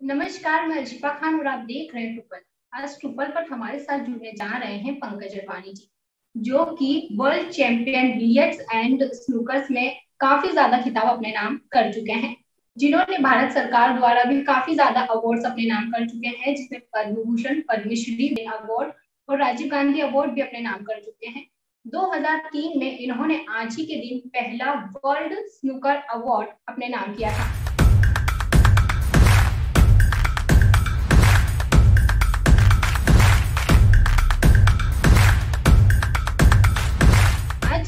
नमस्कार, मैं अजिपा खान और आप देख रहे हैं ट्रुपल। आज ट्रुपल पर हमारे साथ जुड़ने जा रहे हैं पंकज अडवाणी जी, जो कि वर्ल्ड चैंपियन बिलियर्ड्स एंड स्नूकर्स में काफी ज्यादा खिताब अपने नाम कर चुके हैं, जिन्होंने भारत सरकार द्वारा भी काफी ज्यादा अवार्ड्स अपने नाम कर चुके हैं, जिसमें पद्म भूषण, पद्मश्री अवार्ड और राजीव गांधी अवार्ड भी अपने नाम कर चुके हैं। 2003 में इन्होंने आज ही के दिन पहला वर्ल्ड स्नूकर अवार्ड अपने नाम किया था।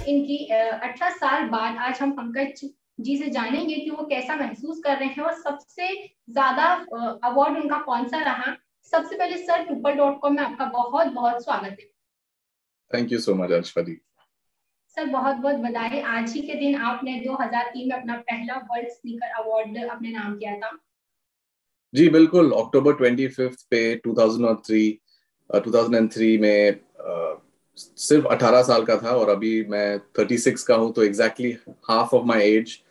इनकी 18 साल बाद आज हम पंकज जी से जानेंगे कि वो कैसा महसूस कर रहे हैं और सबसे ज्यादा अवार्ड उनका कौन सा रहा। सबसे पहले सर, ट्रुपल.com में आपका बहुत बहुत स्वागत है। Thank you so much Arshfali. Sir बहुत बहुत बधाई, आज ही के दिन आपने 2003 में अपना पहला वर्ल्ड स्नीकर अवार्ड अपने नाम किया था। जी बिल्कुल, अक्टूबर 25 पे 2003 में सिर्फ 18 साल का था और अभी मैं 36 का हूं, तो exactly half of my age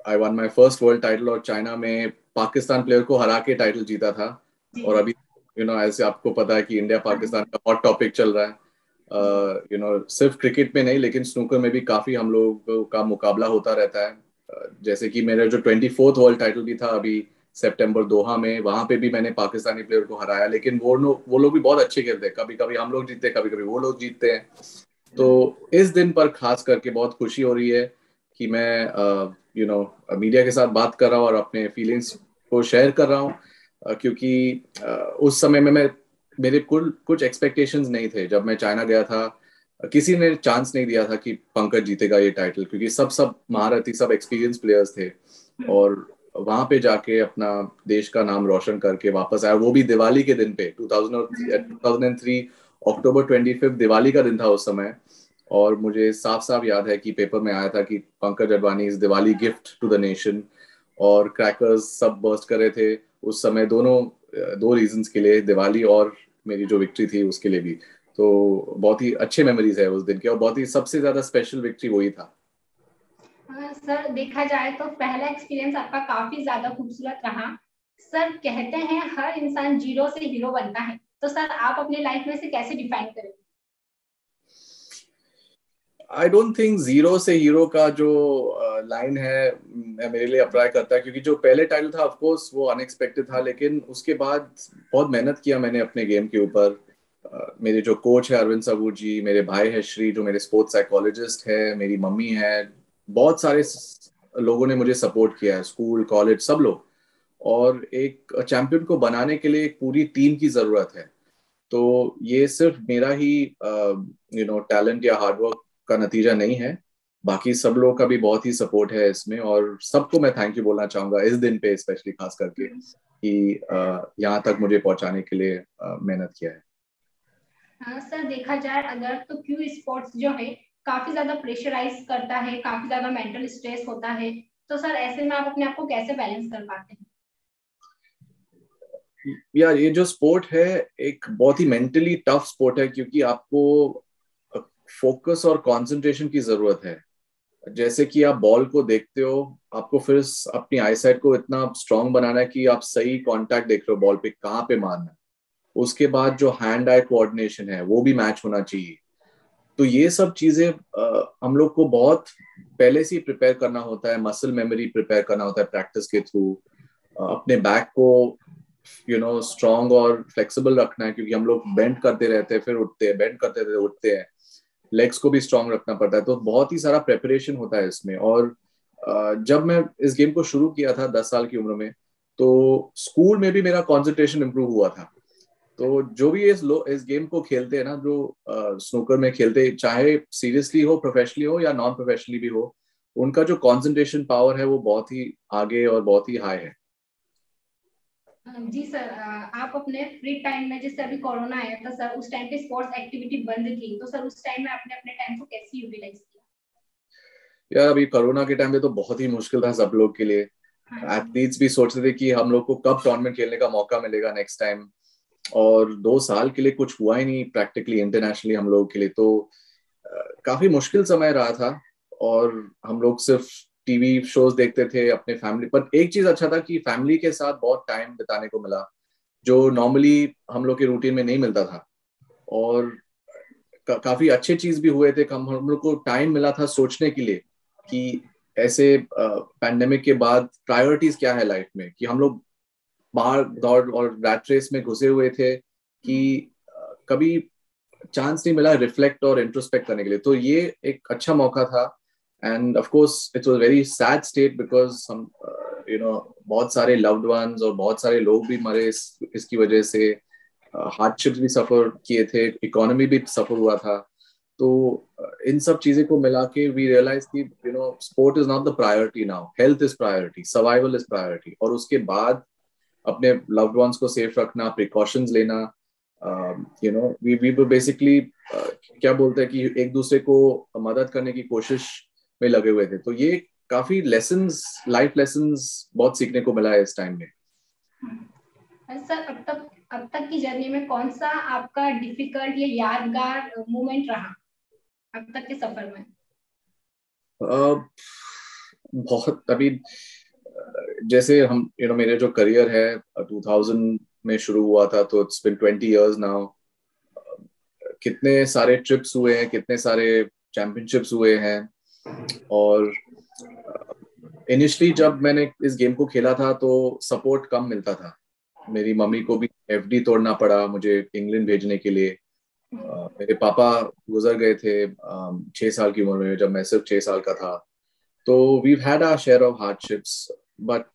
I won my first world title और चाइना में पाकिस्तान प्लेयर को हरा के टाइटल जीता था। और अभी ऐसे आपको पता है कि इंडिया पाकिस्तान का हॉट टॉपिक चल रहा है। सिर्फ क्रिकेट में नहीं लेकिन स्नूकर में भी काफी हम लोग का मुकाबला होता रहता है। जैसे कि मेरा जो 24th वर्ल्ड टाइटल भी था अभी सितंबर दोहा में, वहां पे भी मैंने पाकिस्तानी प्लेयर को हराया, लेकिन वो लोग भी बहुत अच्छे खेलते हैं। कभी कभी हम लोग जीतते हैं, कभी कभी वो लोग जीतते हैं। तो इस दिन पर खास करके बहुत खुशी हो रही है कि मैं मीडिया के साथ बात कर रहा हूँ और अपने फीलिंग्स को शेयर कर रहा हूँ, क्योंकि उस समय में मेरे कुछ एक्सपेक्टेशंस नहीं थे। जब मैं चाइना गया था किसी ने चांस नहीं दिया था कि पंकज जीतेगा ये टाइटल, क्योंकि सब महारथी, सब एक्सपीरियंस प्लेयर्स थे। और वहां पे जाके अपना देश का नाम रोशन करके वापस आया, वो भी दिवाली के दिन पे। 2003 अक्टूबर 25 दिवाली का दिन था उस समय। और मुझे साफ साफ याद है कि पेपर में आया था कि Pankaj Advani is Diwali gift to the nation, और क्रैकर्स सब बर्स्ट कर रहे थे उस समय। दो रीजंस के लिए, दिवाली और मेरी जो विक्ट्री थी उसके लिए भी। तो बहुत ही अच्छे मेमोरीज है उस दिन के, और बहुत ही सबसे ज्यादा स्पेशल विक्ट्री वही था। सर देखा जाए तो पहला एक्सपीरियंस आपका काफी ज्यादा खूबसूरत रहा। सर कहते हैं हर इंसान जीरो से हीरो बनता है, तो सर आप अपने लाइफ में से कैसे डिफाइन करेंगे? आई डोंट थिंक जीरो से हीरो का जो लाइन है मेरे लिए अप्लाई करता है, क्योंकि जो पहले टाइटल था ऑफ कोर्स वो अनएक्सपेक्टेड था, लेकिन उसके बाद बहुत मेहनत किया मैंने अपने गेम के ऊपर। मेरे जो कोच है अरविंद सबूर जी, मेरे भाई है श्री जो मेरे स्पोर्ट्स साइकोलॉजिस्ट है, मेरी मम्मी है, बहुत सारे लोगों ने मुझे सपोर्ट किया है, स्कूल कॉलेज सब लोग। और एक चैंपियन को बनाने के लिए एक पूरी टीम की जरूरत है। तो ये सिर्फ मेरा ही टैलेंट या हार्डवर्क का नतीजा नहीं है, बाकी सब लोगों का भी बहुत ही सपोर्ट है इसमें। और सबको मैं थैंक यू बोलना चाहूंगा इस दिन पे, स्पेशली खास करके कि यहाँ तक मुझे पहुंचाने के लिए मेहनत किया है। हाँ सर, देखा जाए अगर तो क्यू स्पोर्ट्स जो है काफी ज्यादा प्रेशराइज करता है, काफी ज्यादा मेंटल स्ट्रेस होता है, तो सर ऐसे में आप अपने आप को कैसे बैलेंस कर पाते हैं? यार ये जो स्पोर्ट है एक बहुत ही मेंटली टफ स्पोर्ट है, क्योंकि आपको फोकस और कंसंट्रेशन की जरूरत है। जैसे कि आप बॉल को देखते हो, आपको फिर अपनी आईसाइट को इतना स्ट्रांग बनाना है कि आप सही कांटेक्ट देख रहे हो बॉल पे, कहाँ पे मारना है। उसके बाद जो हैंड आई कोऑर्डिनेशन है वो भी मैच होना चाहिए। तो ये सब चीजें हम लोग को बहुत पहले से ही प्रिपेयर करना होता है, मसल मेमोरी प्रिपेयर करना होता है प्रैक्टिस के थ्रू। अपने बैक को स्ट्रांग और फ्लेक्सिबल रखना है, क्योंकि हम लोग बेंड करते रहते हैं फिर उठते हैं, बेंड करते रहते उठते हैं। लेग्स को भी स्ट्रांग रखना पड़ता है, तो बहुत ही सारा प्रेपरेशन होता है इसमें। और जब मैं इस गेम को शुरू किया था 10 साल की उम्र में, तो स्कूल में भी मेरा कंसंट्रेशन इंप्रूव हुआ था। तो जो भी इस गेम को खेलते हैं ना, जो स्नूकर में खेलते, चाहे सीरियसली हो, प्रोफेशनली हो या नॉन प्रोफेशनली भी हो, उनका जो कंसंट्रेशन पावर है वो बहुत ही आगे और बहुत ही हाई है। जी सर, आप अपने फ्री टाइम में, जैसे अभी कोरोना आया था सर, उस टाइम पे स्पोर्ट्स एक्टिविटी बंद थी, तो सर उस टाइम में आपने अपने टाइम को कैसे यूटिलाइज किया? यार अभी कोरोना के टाइम पे तो बहुत ही मुश्किल था सब लोग के लिए। हाँ जी। एथलीट्स भी सोच रहे थे कि हम लोग को कब टूर्नामेंट खेलने का मौका मिलेगा नेक्स्ट टाइम। और 2 साल के लिए कुछ हुआ ही नहीं प्रैक्टिकली इंटरनेशनली हम लोग के लिए, तो काफी मुश्किल समय रहा था। और हम लोग सिर्फ टीवी शोज देखते थे अपने फैमिली पर। एक चीज अच्छा था कि फैमिली के साथ बहुत टाइम बिताने को मिला, जो नॉर्मली हम लोग के रूटीन में नहीं मिलता था। और काफी अच्छे चीज भी हुए थे, हम लोग को टाइम मिला था सोचने के लिए कि ऐसे पैंडेमिक के बाद प्रायोरिटीज क्या है लाइफ में, कि हम लोग बाहर दौड़ और रैट रेस में घुसे हुए थे कि कभी चांस नहीं मिला रिफ्लेक्ट और इंट्रोस्पेक्ट करने के लिए। तो ये एक अच्छा मौका था। End of course it was very sad state because हम बहुत सारे लव्ड वंस और बहुत सारे लोग भी मरे इसकी वजह से, हार्डशिप्स भी सफर किए थे, इकोनॉमी भी सफर हुआ था। तो इन सब चीजें को मिला के वी रियलाइज कि sport is not the priority now, health is priority, survival is priority. और उसके बाद अपने लव्ड वंस को सेफ रखना, प्रिकॉशंस लेना, वी बेसिकली क्या बोलते हैं कि एक दूसरे को मदद करने की कोशिश में लगे हुए थे। तो ये काफी लेसन्स, लाइफ लेसन्स बहुत सीखने को मिला है इस टाइम में। सर अब तक की जर्नी में कौन सा आपका डिफिकल्ट या यादगार मोमेंट रहा अब तक के सफर में? बहुत अभी जैसे हम मेरे जो करियर है 2000 में शुरू हुआ था, तो इट्स बिन 20 इयर्स नाउ। कितने सारे ट्रिप्स हुए हैं, कितने सारे चैंपियनशिप्स हुए हैं। और इनिशियली जब मैंने इस गेम को खेला था तो सपोर्ट कम मिलता था। मेरी मम्मी को भी एफडी तोड़ना पड़ा मुझे इंग्लैंड भेजने के लिए। मेरे पापा गुजर गए थे 6 साल की उम्र में, जब मैं सिर्फ 6 साल का था। तो we had our share of hardships, but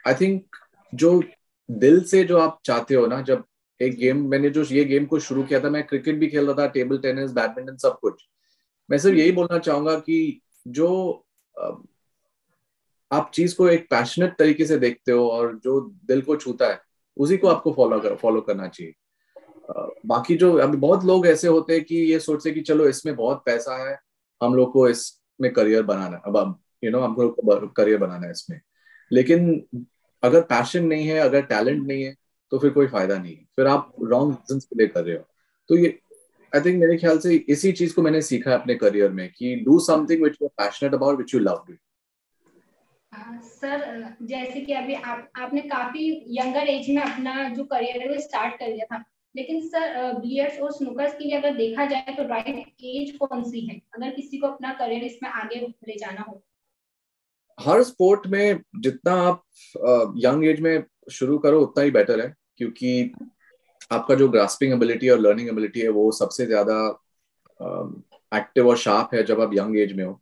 I think जो दिल से जो आप चाहते हो ना, जब एक गेम, मैंने जो ये गेम को शुरू किया था, मैं क्रिकेट भी खेल रहा था, टेबल टेनिस, बैडमिंटन, सब कुछ। मैं सिर्फ यही बोलना चाहूंगा कि जो आप चीज को एक पैशनेट तरीके से देखते हो और जो दिल को छूता है, उसी को आपको फॉलो करना चाहिए। बाकी जो अभी बहुत लोग ऐसे होते हैं कि ये सोचते हैं कि चलो इसमें बहुत पैसा है, हम लोग को इसमें करियर बनाना है, अब हम लोग को करियर बनाना है इसमें। लेकिन अगर पैशन नहीं है, अगर टैलेंट नहीं है, तो फिर कोई फायदा नहीं है, फिर आप रॉन्ग रीजंस के लिए कर रहे हो। तो ये आई थिंक मेरे ख्याल से इसी चीज को मैंने सीखा है अपने करियर में, कि do something which you are passionate about, which you love do. Sir जैसे कि अभी आपने काफी यंगर एज में अपना जो करियर है वो स्टार्ट कर लिया था, लेकिन सर बिलियर्ड्स और स्नूकर्स के लिए अगर देखा जाए तो राइट एज कौन सी है अगर किसी को अपना करियर इसमें आगे ले जाना हो? हर स्पोर्ट में जितना आप यंग एज में शुरू करो उतना ही बेटर है, क्योंकि आपका जो ग्रास्पिंग एबिलिटी और लर्निंग एबिलिटी है वो सबसे ज्यादा एक्टिव और शार्प है जब आप यंग एज में हो।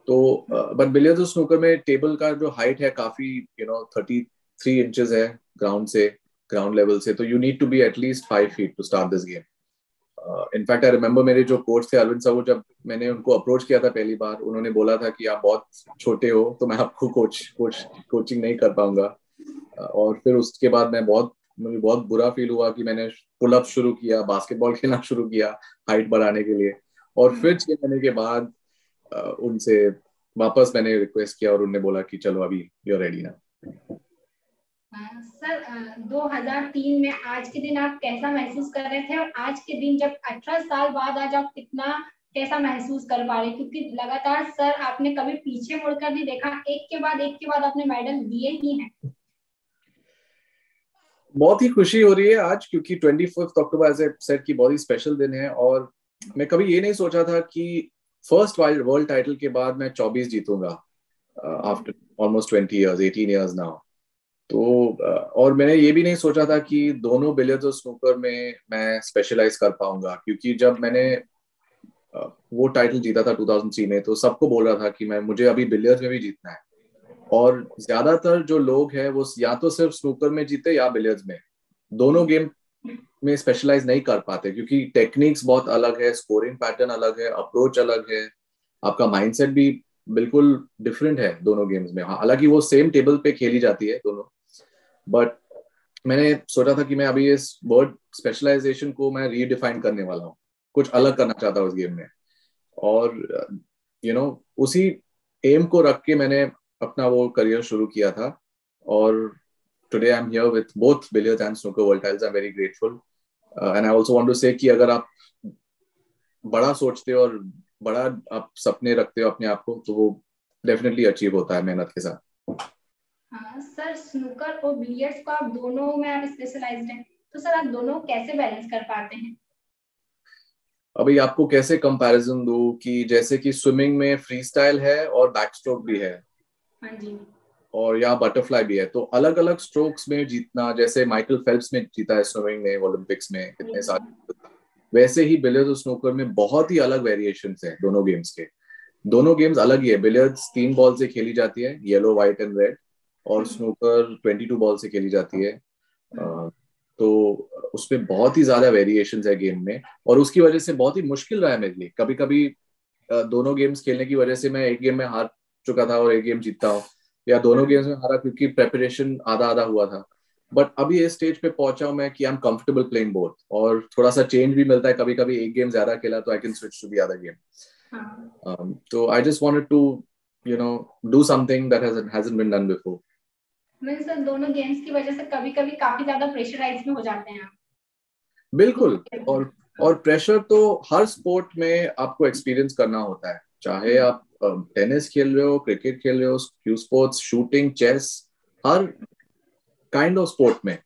तो बट बिलियर्ड्स और स्नूकर में टेबल का जो हाइट है काफी 33 इंचेस है ग्राउंड लेवल से। तो you need to be at least 5 feet to start this game. In fact I remember मेरे जो कोच थे अरविंद साहू, जब मैंने उनको अप्रोच किया था पहली बार, उन्होंने बोला था कि आप बहुत छोटे हो तो मैं आपको कोचिंग नहीं कर पाऊंगा। और फिर उसके बाद मुझे बहुत बुरा फील हुआ कि मैंने पुल अप शुरू किया, बास्केटबॉल खेलना शुरू किया हाइट बढ़ाने के लिए। और फिर 6 महीने के बाद उनसे वापस मैंने रिक्वेस्ट किया और उन्होंने बोला कि चलो अभी यू आर रेडी ना। सर 2003 में आज के दिन आप कैसा महसूस कर रहे थे, और आज के दिन जब 18 साल बाद आज आप कितना कैसा महसूस कर पा रहे? क्योंकि लगातार सर आपने कभी पीछे मुड़कर नहीं देखा, एक के बाद आपने मेडल दिए ही हैं। बहुत ही खुशी हो रही है आज, क्योंकि 25 अक्टूबर एज ए सेट की बहुत ही स्पेशल दिन है। और मैं कभी ये नहीं सोचा था कि फर्स्ट वर्ल्ड टाइटल के बाद मैं 24 जीतूंगा after almost 20 years, 18 years now. तो और मैंने ये भी नहीं सोचा था कि दोनों बिलियर्ड्स और स्नूकर में मैं स्पेशलाइज कर पाऊंगा, क्योंकि जब मैंने वो टाइटल जीता था 2003 में, तो सबको बोल रहा था कि मुझे अभी बिलियर्ड्स में भी जीतना है। और ज्यादातर जो लोग हैं वो या तो सिर्फ स्नूकर में जीते या बिलियर्ड्स में, दोनों गेम में स्पेशलाइज नहीं कर पाते, क्योंकि टेक्निक्स बहुत अलग है, स्कोरिंग पैटर्न अलग है, अप्रोच अलग है, आपका माइंडसेट भी बिल्कुल डिफरेंट है दोनों गेम्स में। हालांकि वो सेम टेबल पे खेली जाती है दोनों, बट मैंने सोचा था कि मैं अभी इस वर्ड स्पेशलाइजेशन को मैं रीडिफाइन करने वाला हूँ, कुछ अलग करना चाहता हूँ उस गेम में। और उसी एम को रख के मैंने अपना वो करियर शुरू किया था। और today I am here with both billiards and snooker world titles. I am very grateful and I also want to say कि अगर आप बड़ा सोचते हो और बड़ा आप सपने रखते हो अपने आप को, तो वो डेफिनेटली अचीव होता है मेहनत के साथ। हाँ सर, स्नूकर और बिलियर्ड्स को आप दोनों में आप स्पेशलाइज्ड हैं, तो सर आप दोनों कैसे बैलेंस कर पाते हैं? अभी आपको कैसे कंपैरिजन दूं कि जैसे कि स्विमिंग में फ्री स्टाइल है और बैक स्ट्रोक भी है, हाँ जी। और यहाँ बटरफ्लाई भी है, तो अलग अलग स्ट्रोक्स में जीतना, जैसे माइकल फेल्प्स ने जीता है स्विमिंग में ओलंपिक्स में कितने साल, वैसे ही बिलियर्ड्स और स्नूकर में बहुत ही अलग वेरिएशंस हैं दोनों गेम्स के। दोनों गेम्स अलग ही है। बिलियर्ड्स 3 बॉल से खेली जाती है, येलो व्हाइट एंड रेड, और स्नूकर 22 बॉल से खेली जाती है। तो उसमें बहुत ही ज्यादा वेरिएशंस है गेम में, और उसकी वजह से बहुत ही मुश्किल रहा है मेरे लिए। कभी कभी दोनों गेम्स खेलने की वजह से मैं एक गेम में हार चुका था और एक गेम जीतता हूँ, या दोनों गेम्स में हारा क्योंकि प्रेपरेशन आधा आधा हुआ था। बट अभी इस स्टेज पे पहुंचा हूं मैं कि I am comfortable playing both, और थोड़ा सा चेंज भी मिलता है। कभी कभी एक गेम ज्यादा खेला तो I can switch to the other game. तो I just wanted to do something that hasn't been done before. Means sir दोनों गेम्स की वजह से कभी कभी काफी ज्यादा प्रेशराइज में हो जाते हैं आप। बिल्कुल। और प्रेशर तो हर स्पोर्ट में आपको एक्सपीरियंस करना होता है, चाहे आप टेनिस खेल रहे हो, क्रिकेट खेल रहे हो, क्यू स्पोर्ट्स, शूटिंग, चेस, हर काइंड ऑफ स्पोर्ट में।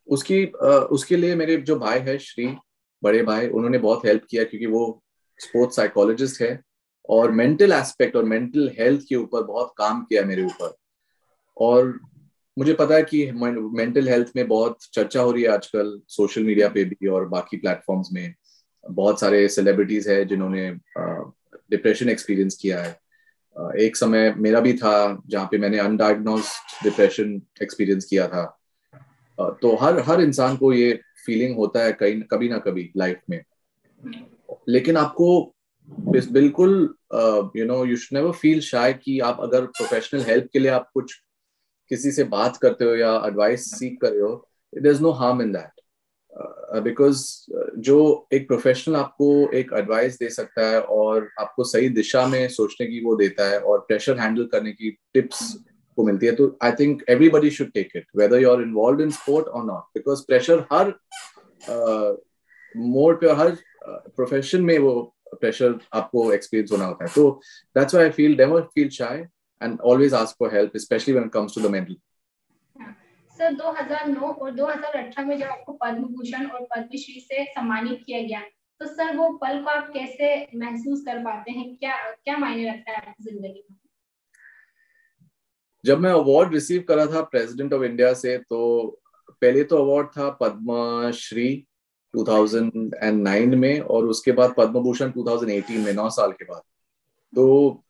उसके लिए मेरे जो भाई है श्री, बड़े भाई, उन्होंने बहुत हेल्प किया, क्योंकि वो स्पोर्ट्स साइकोलॉजिस्ट है और मेंटल एस्पेक्ट और मेंटल हेल्थ के ऊपर बहुत काम किया मेरे ऊपर। और मुझे पता है कि मेंटल हेल्थ में बहुत चर्चा हो रही है आजकल, सोशल मीडिया पे भी और बाकी प्लेटफॉर्म्स में। बहुत सारे सेलिब्रिटीज हैं जिन्होंने डिप्रेशन एक्सपीरियंस किया है। एक समय मेरा भी था जहाँ पे मैंने अनडायग्नोस्ड डिप्रेशन एक्सपीरियंस किया था। तो हर हर इंसान को ये फीलिंग होता है कहीं कभी ना कभी लाइफ में। लेकिन आपको बिल्कुल you should never feel shy कि आप अगर प्रोफेशनल हेल्प के लिए आप कुछ किसी से बात करते हो या एडवाइस सीख कर रहे हो, there is no harm in that, because जो एक प्रोफेशनल आपको एक एडवाइस दे सकता है और आपको सही दिशा में सोचने की वो देता है और प्रेशर हैंडल करने की टिप्स को मिलती है, तो I think everybody should take it, whether you are involve in sport or not, because pressure हर मोड पे, हर प्रोफेशन में वो प्रेशर आपको एक्सपीरियंस होना होता है। तो that's why I feel never feel shy and always ask for help, especially when it comes to the mental. Sir 2009 और 2018 में जब आपको पद्म भूषण और पद्मश्री से सम्मानित किया गया, तो सर वो पल को आप कैसे महसूस कर पाते हैं? क्या क्या मायने रखता है आपकी जिंदगी में? जब मैं अवार्ड रिसीव करा था प्रेसिडेंट ऑफ इंडिया से, तो पहले तो अवार्ड था पद्मश्री 2009 में, और उसके बाद पद्म भूषण 2018 में, 9 साल के बाद। तो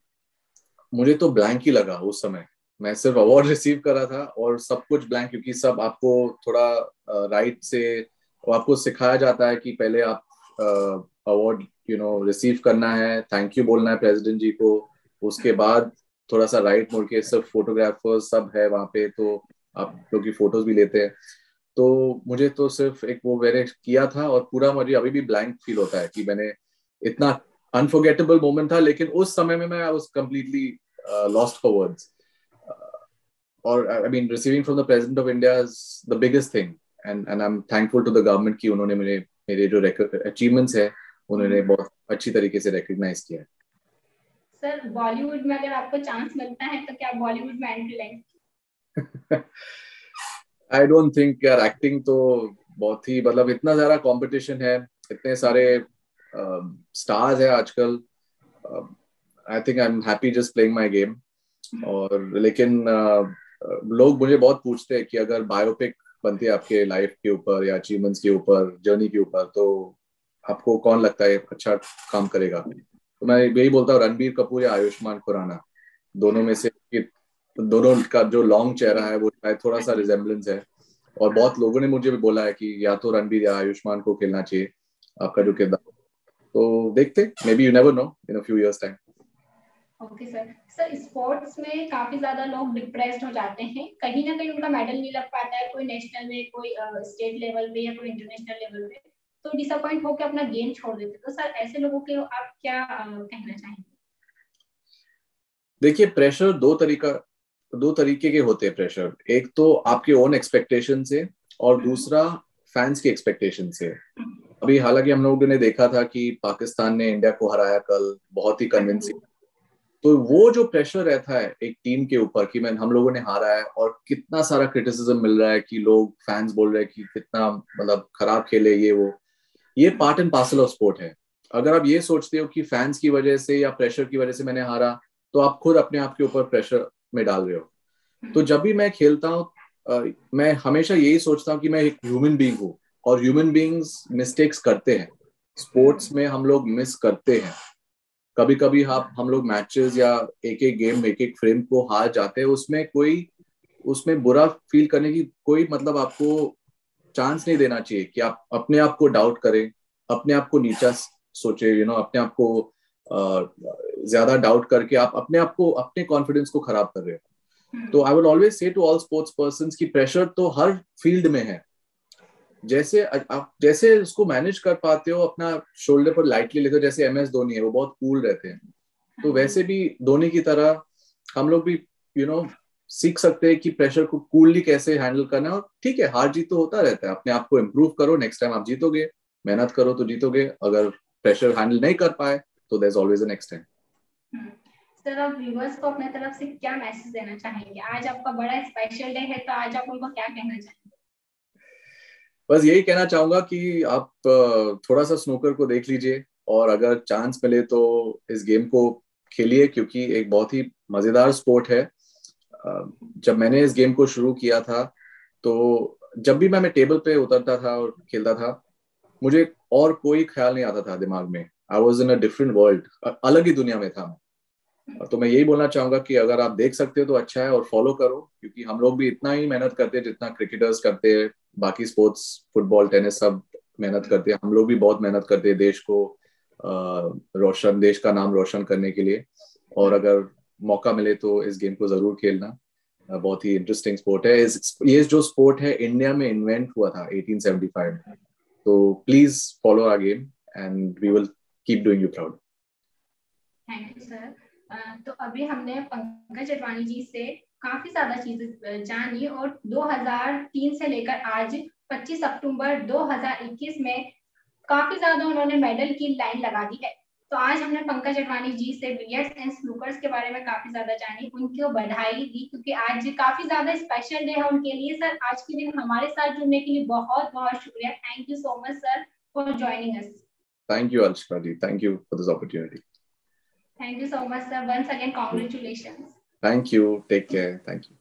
मुझे तो ब्लैंक ही लगा उस समय। मैं सिर्फ अवार्ड रिसीव करा था और सब कुछ ब्लैंक, क्योंकि सब आपको थोड़ा राइट से आपको सिखाया जाता है कि पहले आप अवार्ड रिसीव करना है, थैंक यू बोलना है प्रेसिडेंट जी को, उसके बाद थोड़ा सा राइट मुड़ के सिर्फ फोटोग्राफर्स सब है वहाँ पे, तो आप लोग की फोटोज भी लेते हैं। तो मुझे तो सिर्फ एक वो मैंने किया था, और पूरा मुझे अभी भी ब्लैंक फील होता है कि मैंने इतना अनफॉरगेटेबल मोमेंट था, लेकिन उस समय में मैं I was completely lost for words. Or I mean, receiving from the President of India is the biggest thing, and I'm thankful to the government कि उन्होंने मेरे जो achievements है उन्होंने बहुत अच्छी तरीके से recognize किया है। सर बॉलीवुड में अगर आपको चांस मिलता है तो क्या बॉलीवुड में एंट्री लेंगे? I don't think यार, एक्टिंग तो बहुत ही मतलब इतना सारा कंपटीशन है, इतने सारे स्टार्स है आजकल। I think I am happy just playing my game. और लेकिन लोग मुझे बहुत पूछते हैं कि अगर बायोपिक बनती है आपके लाइफ के ऊपर या अचीवमेंट्स के ऊपर, जर्नी के ऊपर, तो आपको कौन लगता है अच्छा काम करेगा? तो मैं यही बोलता हूँ, रणबीर कपूर या आयुष्मान खुराना, दोनों में से दोनों का जो लॉन्ग चेहरा है वो थोड़ा सा रिजेम्बलेंस है। और बहुत लोगों ने मुझे भी बोला है कि या तो रणबीर या आयुष्मान को खेलना चाहिए आपका जो किरदार। तो देखते, may be, you never know, in a few years time. Okay sir. Sir sports में काफी ज्यादा लोग डिप्रेस्ड हो जाते हैं, कहीं ना कहीं उनका मेडल नहीं लग पाता है, कोई नेशनल में, कोई स्टेट लेवल पे या कोई इंटरनेशनल लेवल पे, तो डिसअपॉइंट होकर अपना गेम छोड़ देते। तो सर ऐसे लोगों के आप क्या कहना चाहेंगे? देखिए, प्रेशर दो तरीके के होते हैं प्रेशर। एक तो आपके ओन एक्सपेक्टेशन से, और दूसरा फैंस के एक्सपेक्टेशन से। अभी हालांकि हम लोगों ने देखा था कि पाकिस्तान ने इंडिया को हराया कल, बहुत ही कन्विंसिंग। तो वो जो प्रेशर रहता है एक टीम के ऊपर कि हम लोगों ने हारा है, और कितना सारा क्रिटिसिज्म मिल रहा है कि लोग फैंस बोल रहे हैं कि कितना मतलब खराब खेले ये part and parcel of sport है। अगर आप ये सोचते हो कि फैंस की वजह से या प्रेशर की वजह से मैंने हारा, तो आप खुद अपने आप के ऊपर प्रेशर में डाल रहे हो। तो जब भी मैं खेलता हूँ मैं हमेशा यही सोचता हूँ कि मैं एक ह्यूमन बीइंग हूँ, और ह्यूमन बीइंग्स मिस्टेक्स करते हैं। स्पोर्ट्स में हम लोग मिस करते हैं। कभी कभी हम लोग मैचेस या एक एक गेम एक एक फ्रेम को हार जाते हैं। उसमें बुरा फील करने की कोई मतलब आपको चांस नहीं देना चाहिए कि आप अपने आप को डाउट करें, अपने आप को नीचा सोचे, अपने आप को ज्यादा डाउट करके आप अपने आप को, अपने कॉन्फिडेंस को खराब कर रहे हो। तो I will always say to all sports person की प्रेशर तो हर फील्ड में है। जैसे आप जैसे उसको मैनेज कर पाते हो, अपना शोल्डर पर लाइटली लेते हो, जैसे MS धोनी है, वो बहुत कूल रहते हैं। तो वैसे भी धोनी की तरह हम लोग भी सीख सकते हैं कि प्रेशर को कूलली कैसे हैंडल करना है। और ठीक है, हार जीत तो होता रहता है, अपने आप को इम्प्रूव करो, नेक्स्ट टाइम आप जीतोगे, मेहनत करो तो जीतोगे। अगर प्रेशर हैंडल नहीं कर पाए तो there is always a next time. Sir, आप व्यूअर्स को अपने तरफ से क्या मैसेज देना चाहेंगे? आज आपका बड़ा स्पेशल डे है, तो आज आप उनको क्या कहना चाहेंगे? बस यही कहना चाहूंगा कि आप थोड़ा सा स्नूकर को देख लीजिए, और अगर चांस मिले तो इस गेम को खेलिए, क्योंकि एक बहुत ही मजेदार स्पोर्ट है। जब मैंने इस गेम को शुरू किया था, तो जब भी मैं टेबल पे उतरता था और खेलता था, मुझे और कोई ख्याल नहीं आता था दिमाग में। I was in a different world, अलग ही दुनिया में था मैं। तो मैं यही बोलना चाहूंगा कि अगर आप देख सकते हो तो अच्छा है, और फॉलो करो, क्योंकि हम लोग भी इतना ही मेहनत करते हैं जितना क्रिकेटर्स करते हैं, बाकी स्पोर्ट्स, फुटबॉल, टेनिस, सब मेहनत करते हैं। हम लोग भी बहुत मेहनत करते हैं देश का नाम रोशन करने के लिए। और अगर मौका मिले तो इस गेम को जरूर खेलना। बहुत ही इंटरेस्टिंग स्पोर्ट है। ये जो स्पोर्ट है इंडिया में इन्वेंट हुआ था 1875 में। तो please follow our game and we will keep doing you proud. Thank you sir. तो अभी हमने पंकज अडवाणी जी से काफी ज्यादा चीजें जानी, और 2003 से लेकर आज 25 अक्टूबर 2021 में काफी ज्यादा उन्होंने मेडल की लाइन लगा दी है। तो आज हमने पंकज अडवाणी जी से बिलियर्ड्स एंड स्नूकर्स के बारे में काफी ज्यादा जानी, उनको बधाई दी, क्योंकि आज काफी ज्यादा स्पेशल डे है उनके लिए। सर, आज के दिन हमारे साथ जुड़ने के लिए बहुत बहुत शुक्रिया। Thank you so much sir for joining us. Thank you, Alshika ji. Thank you for this opportunity. Thank you so much, sir. Once again, congratulations. Thank you. Take care. Thank you.